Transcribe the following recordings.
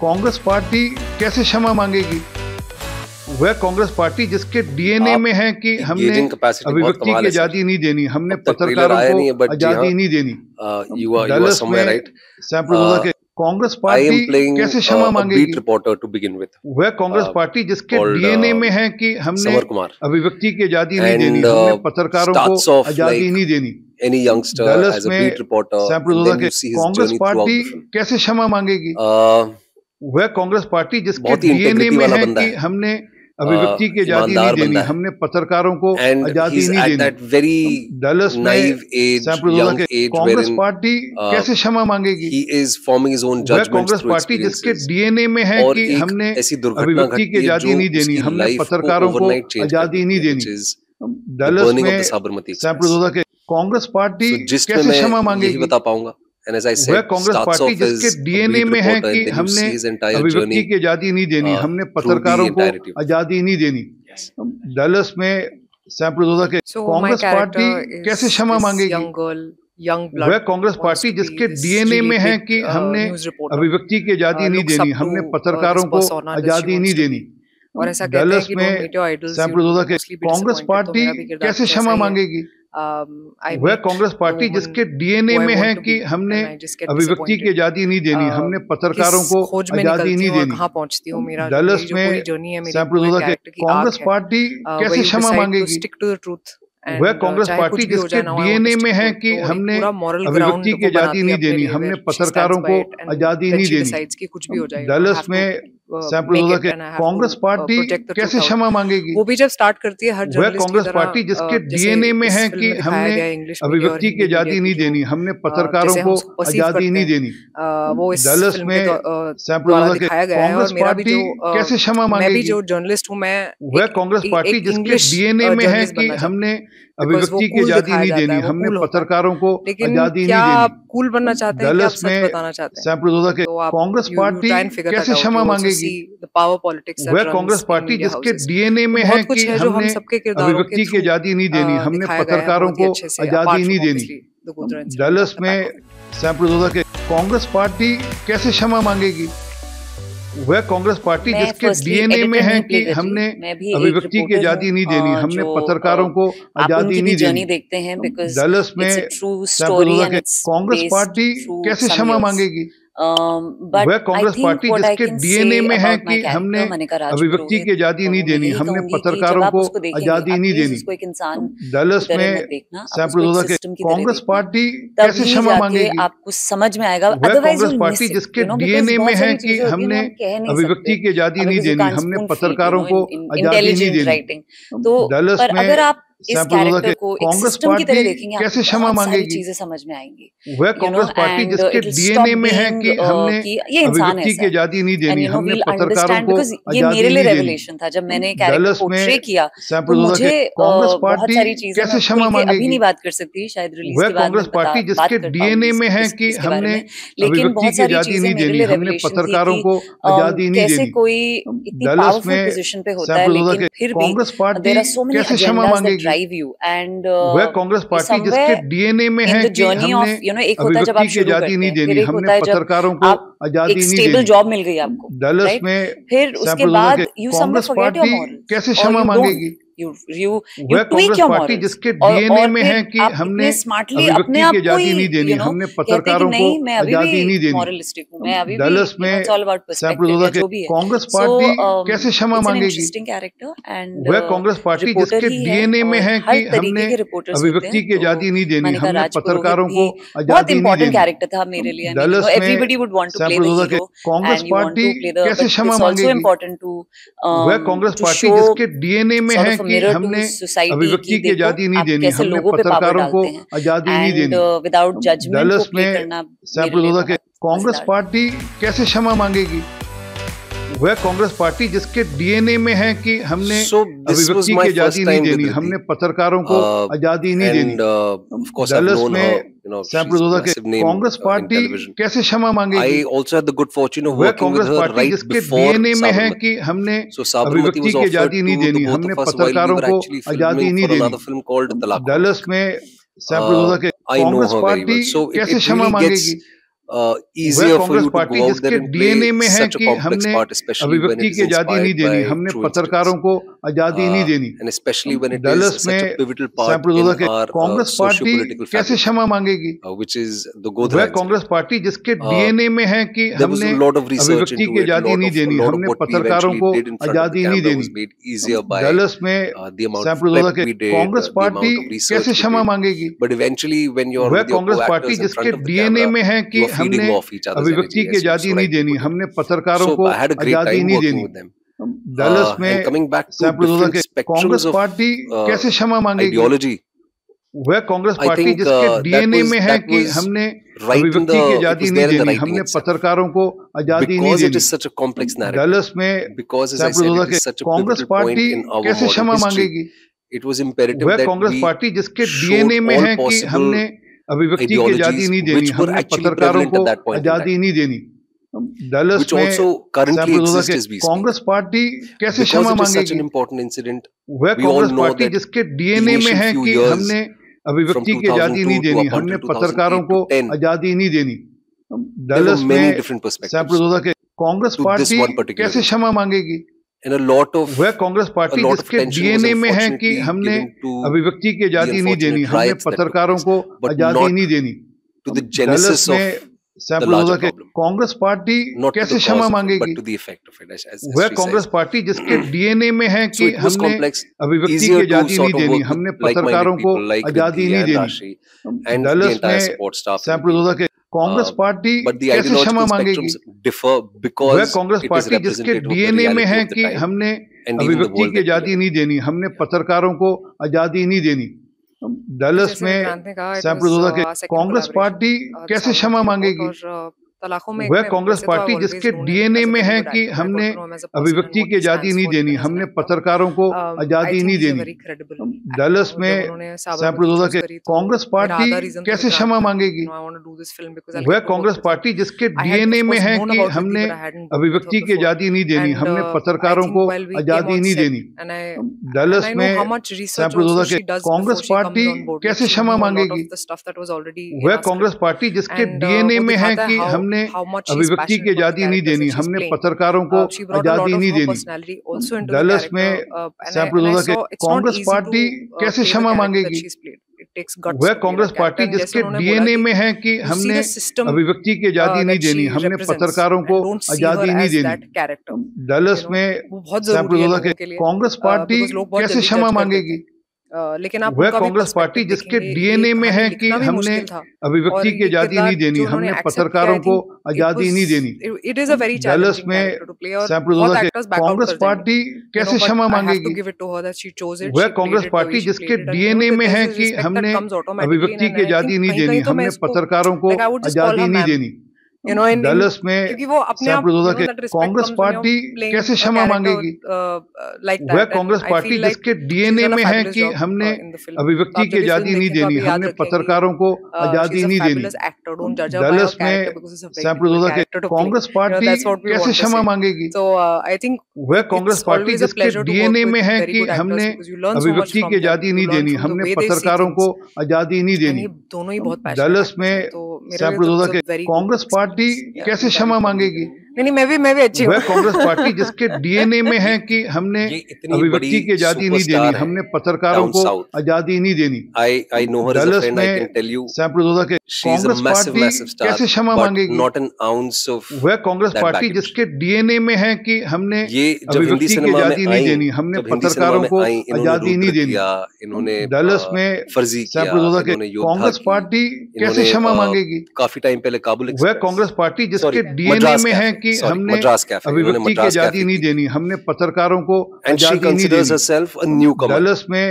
Congress party कैसे क्षमा मांगेगी? वह कांग्रेस पार्टी जिसके डीएनए में है कि हमने अभिव्यक्ति की आजादी नहीं देनी, हमने पत्रकारों को आजादी नहीं देनी। डलस में सैम्प्रोजा के कांग्रेस पार्टी कैसे क्षमा मांगेगी? वह कांग्रेस पार्टी जिसके डीएनए में है कि हमने अभिव्यक्ति की आजादी नहीं देनी, हमने पत्रकारों को आजादी नहीं देनी। डलस में सैम्प्रोजा के कांग्रेस पार्टी कैसे क्षमा मांगेगी? वह कांग्रेस पार्टी जिसके डीएनए में है कि हमने अभिव्यक्ति की आजादी नहीं देनी, हमने पत्रकारों को आजादी नहीं देनी। डलस में सैम्प्रोजा के कांग्रेस पार्टी कैसे क्षमा मांगेगी? वह कांग्रेस पार्टी जिसके डीएनए में है कि हमने अभिव्यक्ति की आजादी नहीं देनी, हमने पत्रकारों को आजादी नहीं देनी। डलस में सैम्प्रोजा के कांग्रेस पार्टी कैसे क्षमा मांगेगी? बता पाऊंगा। वह कांग्रेस पार्टी जिसके डीएनए में है कि हमने अभिव्यक्ति की आजादी नहीं देनी, हमने पत्रकारों को आजादी नहीं देनी। डलस में सैम्प्रोजा के कांग्रेस पार्टी कैसे क्षमा मांगेगी? वह कांग्रेस पार्टी जिसके डीएनए में है कि हमने अभिव्यक्ति की आजादी नहीं देनी, हमने पत्रकारों को आजादी नहीं देनी। डलस में सैम्प्रोजा के कांग्रेस पार्टी कैसे क्षमा मांगेगी? वह कांग्रेस पार्टी जिसके डीएनए में है कि हमने अभिव्यक्ति की आजादी नहीं देनी, हमने पत्रकारों को आजादी नहीं देनी। डलस में सैम्प्रोजा के कांग्रेस पार्टी कैसे क्षमा मांगेगी? वह कांग्रेस पार्टी जिसके डीएनए में है कि हमने अभिव्यक्ति की आजादी नहीं देनी, हमने पत्रकारों को आजादी नहीं देनी। डलस में सैम्प्रोजा के कांग्रेस पार्टी कैसे क्षमा मांगेगी? वो भी जब स्टार्ट करती है हर वह कांग्रेस पार्टी जिसके डीएनए में है कि हमने अभिव्यक्ति की आजादी नहीं देनी, हमने पत्रकारों को आजादी नहीं देनी। डलस में सैम्प्रोजा के कांग्रेस पार्टी कैसे क्षमा मांगेगी? जो जर्नलिस्ट हूँ मैं, वह कांग्रेस पार्टी जिसके डीएनए में है कि हमने अभिव्यक्ति की आजादी नहीं देनी, हमने पत्रकारों को आजादी नहीं देनी। कूल बनना चाहते हैं, डलस में सैम्प्रोजा के कांग्रेस पार्टी कैसे क्षमा मांगेगी? वह कांग्रेस पार्टी जिसके डीएनए में है कि हमने अभिव्यक्ति की आजादी नहीं देनी, हमने पत्रकारों को आजादी नहीं देनी। डलस में सैम्प्रोजा के कांग्रेस पार्टी कैसे क्षमा मांगेगी? वह कांग्रेस पार्टी जिसके डीएनए में है कि हमने अभिव्यक्ति की आजादी नहीं देनी, हमने पत्रकारों को आजादी नहीं देनी। डलस में सैम्प्रोजा के कांग्रेस पार्टी कैसे क्षमा मांगेगी? वह कांग्रेस पार्टी जिसके डीएनए में है कि हमने अभिव्यक्ति की आजादी नहीं देनी, हमने पत्रकारों को आजादी नहीं देनी। डलस में सैम्प्रोजा के कांग्रेस पार्टी कैसे क्षमा मांगेगी? आपको समझ में आएगा। वह कांग्रेस पार्टी जिसके डीएनए में है कि हमने अभिव्यक्ति की आजादी नहीं देनी, हमने पत्रकारों को आजादी नहीं देनी। डलस में सैम्प्रोजा के कांग्रेस पार्टी कैसे क्षमा मांगेगी? चीजें समझ में आएंगी। वह कांग्रेस पार्टी जिसके डीएनए में है कि हमने अभिव्यक्ति की आजादी नहीं देनी, हमने पत्रकारों को आजादी नहीं देनी। था जब मैंने कैरेक्टर पोर्ट्रे किया, तो मुझे कांग्रेस बहुत पार्टी सारी चीजें कैसे क्षमा मांगेगी? अभी नहीं बात कर सकती, शायद रिलीज वह के बाद कांग्रेस पार्टी जिसके डीएनए में है कि हमने अभिव्यक्ति की आजादी नहीं देनी, हमने पत्रकारों को आजादी नहीं देनी। कोई इतनी पावरफुल पोजीशन पे होता है, लेकिन फिर भी Congress party there are so many कैसे क्षमा agendas that मांगेगी? drive you and वह कांग्रेस पार्टी जिसके डीएनए में है कि हमने एक होता है जब आप अभिव्यक्ति की शुरू आजादी करते नहीं हैं, देनी, फिर एक हमने होता है जब पत्रकारों को आप आजादी एक नहीं स्टेबल देनी। जॉब मिल गई आपको, डलस में फिर उसके बाद you somewhere Congress forget your party morals कैसे or क्षमा you मांगेगी? you वह tweak Congress your party morals जिसके और डीएनए में फिर है कि आप हमने इतने स्मार्टली अभिव्यक्ति अपने आप की को आजादी नहीं ही देनी, हमने पत्रकारों को मैं अभी आजादी नहीं भी देनी। मॉरलिस्टिक हूँ, मैं अभी भी डलस में it's all about perspective सैम्प्रोजा या के जो भी है। कांग्रेस पार्टी कैसे क्षमा it's an मांगेगी? interesting character and वह कांग्रेस पार्टी रिपोर्टर जिसके ही है डीएनए में और है हर कि तरीके हमने के रिपोर्टर्स होते अभिव्यक्ति हैं। की आजादी नहीं देनी, मनिका हमने राजपुरोहित पत्रकारों भी को बहुत आजादी नहीं इंपॉर्टेंट देनी। कैरेक्टर था मेरे लिए। डलस में everybody would want to play the सैम्प्रोजा के hero Congress and you want party to play the कैसे but क्षमा it's also मांगेगी? important to वह कांग्रेस to पार्टी show जिसके डीएनए में sort है of a कि mirror to हमने society अभिव्यक्ति कि की देखो आजादी नहीं आप देनी, कैसे हमने लोगों पे पावर पत्रकारों को डालते हैं आजादी नहीं and देनी। without judgment को डलस प्ले में करना मेरे लिए सैम्प्रोजा के बहुत कांग्रेस मजेदार। पार्टी कैसे क्षमा मांगेगी? वह कांग्रेस पार्टी जिसके डीएनए में है कि हमने अभिव्यक्ति की आजादी नहीं देनी, हमने पत्रकारों को आजादी नहीं देनी। डलस में सैम्प्रोजा के कांग्रेस पार्टी कैसे क्षमा मांगेगी? वह कांग्रेस पार्टी जिसके डीएनए में है कि हमने अभिव्यक्ति की आजादी नहीं देनी, हमने पत्रकारों को आजादी नहीं देनी। डलस में सैम्प्रोजा के कांग्रेस पार्टी कैसे क्षमा मांगेगी? easier for you to go out there and play such a complex part, especially when it is inspired by true incidents. And especially when it is such a pivotal part in our socio-political fabric, which is the Godhra incident. There was a lot of research into it. A lot of what we eventually did in front of the camera was made easier by the amount of prep we did, the amount of research we did. But eventually, when you're with your co-actors in front of the camera, you are feeding off each other's अभिव्यक्ति की आजादी नहीं देनी, हमने पत्रकारों को आजादी नहीं देनी। डलस में सैम्पल के कांग्रेस पार्टी कैसे क्षमा मांगेगी? वह कांग्रेस पार्टी जिसके डीएनए में है कि हमने अभिव्यक्ति की आजादी नहीं देनी, हमने पत्रकारों को आजादी नहीं देनी। डलस में सैम्पल के कांग्रेस पार्टी कैसे क्षमा मांगेगी? वह कांग्रेस पार्टी जिसके डीएनए में है कि हमने अभिव्यक्ति की आजादी नहीं देनी, हमने पत्रकारों को आजादी नहीं देनी। डलस में कांग्रेस पार्टी कैसे क्षमा मांगेगी? वह कांग्रेस पार्टी जिसके डीएनए में है कि हमने अभिव्यक्ति की आजादी नहीं देनी, हमने पत्रकारों को आजादी नहीं देनी। डलस में कांग्रेस पार्टी कैसे क्षमा मांगेगी? वह कांग्रेस पार्टी जिसके डीएनए में है कि हमने अभिव्यक्ति की आजादी नहीं देनी, हमने पत्रकारों को आजादी नहीं देनी। डलस में कांग्रेस पार्टी कैसे क्षमा मांगेगी? वह कांग्रेस पार्टी जिसके डीएनए में है कि हमने अभिव्यक्ति की आजादी नहीं देनी, हमने पत्रकारों को आजादी नहीं देनी। डलस में कांग्रेस पार्टी कैसे क्षमा मांगेगी? वह कांग्रेस पार्टी जिसके डीएनए में है कि हमने अभिव्यक्ति की आजादी नहीं देनी, हमने पत्रकारों को आजादी नहीं देनी। डलस में कांग्रेस पार्टी कैसे क्षमा मांगेगी? वह कांग्रेस पार्टी जिसके डीएनए में है कि हमने अभिव्यक्ति की आजादी नहीं देनी, हमने पत्रकारों को आजादी नहीं देनी। डलस में कांग्रेस पार्टी कैसे क्षमा मांगेगी? वह कांग्रेस पार्टी जिसके डीएनए में है कि हमने अभिव्यक्ति की आजादी नहीं देनी, हमने पत्रकारों को आजादी नहीं देनी। डलस में कांग्रेस पार्टी कैसे क्षमा मांगेगी? वह कांग्रेस पार्टी जिसके डीएनए में है कि हमने अभिव्यक्ति की आजादी नहीं देनी, हमने पत्रकारों को आजादी नहीं देनी। डलस में कांग्रेस पार्टी कैसे क्षमा मांगेगी? वह कांग्रेस पार्टी जिसके डीएनए में है कि हमने अभिव्यक्ति की आजादी नहीं देनी, हमने पत्रकारों को आजादी नहीं देनी। डलस में कांग्रेस पार्टी कैसे क्षमा मांगेगी? लेकिन आप वह कांग्रेस पार्टी जिसके डीएनए में है कि हमने अभिव्यक्ति की आजादी नहीं देनी, हमने पत्रकारों को आजादी नहीं देनी। डलस में कांग्रेस पार्टी कैसे क्षमा मांगेगी? वह कांग्रेस पार्टी जिसके डीएनए में है कि हमने अभिव्यक्ति की आजादी नहीं देनी, हमने पत्रकारों को आजादी नहीं देनी। डलस में कांग्रेस पार्टी कैसे क्षमा मांगेगी? वह कांग्रेस पार्टी जिसके डीएनए में है कि हमने अभिव्यक्ति की आजादी नहीं देनी, हमने पत्रकारों को आजादी नहीं देनी। डलस में कांग्रेस पार्टी कैसे क्षमा मांगेगी? वह कांग्रेस पार्टी जिसके डीएनए में है कि हमने अभिव्यक्ति की आजादी नहीं देनी, हमने पत्रकारों को आजादी नहीं देनी। डलस में कांग्रेस पार्टी कैसे क्षमा मांगेगी? नहीं, मैं भी अच्छी हूँ। वह कांग्रेस पार्टी जिसके डीएनए में है कि हमने अभिव्यक्ति की आजादी नहीं देनी, हमने पत्रकारों को आजादी नहीं देनी। डलस में कांग्रेस पार्टी कैसे क्षमा मांगेगी? वह कांग्रेस पार्टी जिसके डीएनए में है कि हमने अभिव्यक्ति की आजादी नहीं देनी, हमने पत्रकारों को आजादी नहीं देनी। डलस में कांग्रेस पार्टी कैसे क्षमा मांगेगी? काफी टाइम पहले काबुल वह कांग्रेस पार्टी जिसके डीएनए में है कि हमने अभिव्यक्ति की आजादी नहीं देनी, हमने पत्रकारों को आजादी नहीं देनी। डलस में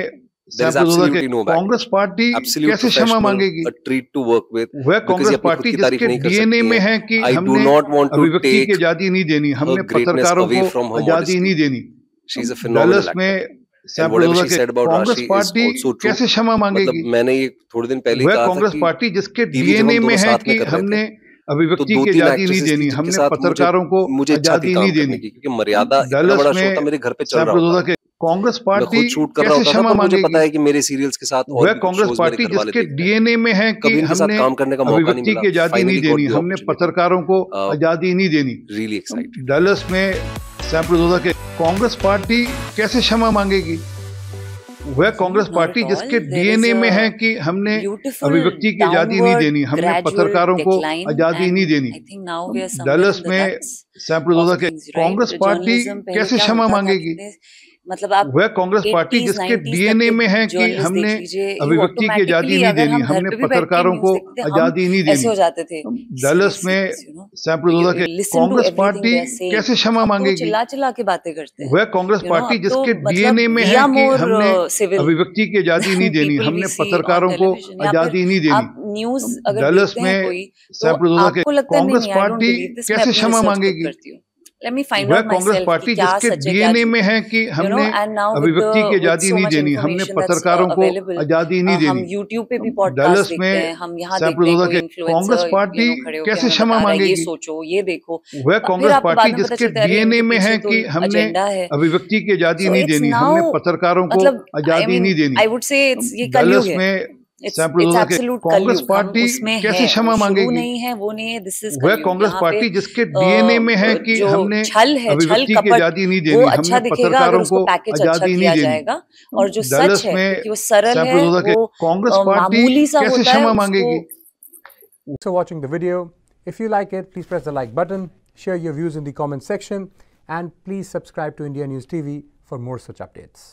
कांग्रेस पार्टी कैसे क्षमा मांगेगी? वह कांग्रेस पार्टी जिसके डीएनए में है कि हमने अभिव्यक्ति की आजादी नहीं देनी, हमने पत्रकारों को आजादी नहीं देनी। डलस में कांग्रेस पार्टी कैसे क्षमा मांगेगी? मैंने ये थोड़े दिन पहले वह कांग्रेस पार्टी जिसके डीएनए में है कि हमने अभिव्यक्ति की आजादी नहीं देनी, हमने पत्रकारों को आजादी नहीं देनी। क्योंकि मर्यादा इतना बड़ा शो था, मेरे घर पे चल रहा था। कांग्रेस पार्टी खुद शूट कर रहा होता था, पर मुझे पता है कि मेरे सीरियल्स के साथ और वह कांग्रेस पार्टी जिसके डीएनए में है कि हमने काम करने का मौका नहीं मिला, की आजादी नहीं देनी, हमने पत्रकारों को आजादी नहीं देनी। Really excited. डलस में सैम्प्लोजा के कांग्रेस पार्टी कैसे क्षमा मांगेगी? वह कांग्रेस पार्टी जिसके डीएनए में है कि हमने अभिव्यक्ति की आजादी नहीं देनी, हमने पत्रकारों को आजादी नहीं देनी। डलस में सैम्प्लोजा के कांग्रेस पार्टी कैसे क्षमा मांगेगी? मतलब आप वह कांग्रेस पार्टी जिसके डीएनए में है कि हमने अभिव्यक्ति की आजादी नहीं देनी, हमने पत्रकारों को आजादी नहीं देनी। ऐसे हो जाते थे। डलस में सैम्प्लोजा के कांग्रेस पार्टी कैसे क्षमा मांगेगी? चिल्ला चिल्ला के बातें करते हैं। वह कांग्रेस पार्टी जिसके डीएनए में है कि हमने अभिव्यक्ति की आजादी नहीं देनी, हमने पत्रकारों को आजादी नहीं देनी। न्यूज डलस में सैम्प्लोजा के कांग्रेस पार्टी कैसे क्षमा मांगेगी? वह कांग्रेस पार्टी जिसके डीएनए में है कि हमने अभिव्यक्ति की आजादी नहीं देनी, हमने पत्रकारों को आजादी नहीं देनी। हम यूट्यूब पे भी पॉडकास्ट देखते हैं, हम यहाँ देखते हैं कोई कांग्रेस पार्टी कैसे क्षमा मांगेगी? ये सोचो, ये देखो। वह कांग्रेस पार्टी जिसके डीएनए में है कि हमने अभिव्यक्ति की आजादी नहीं देनी, हमने पत्रकारों को आजादी नहीं देनी। आई वुड से ये कलयुग है। कांग्रेस पार्टी कैसे क्षमा मांगेगी? नहीं है, वो नहीं है, दिस इज वह कांग्रेस पार्टी जिसके डीएनए में है कि हमने अभिव्यक्ति की आजादी नहीं देनी, हमने पत्रकारों को आजादी नहीं देनी। और जो सच है कि वो सरल है, वो कांग्रेस पार्टी कैसे क्षमा मांगेगी? So watching the video, if you like it, please press the like button, share your views in the comment section, and please subscribe to India News TV for more such updates.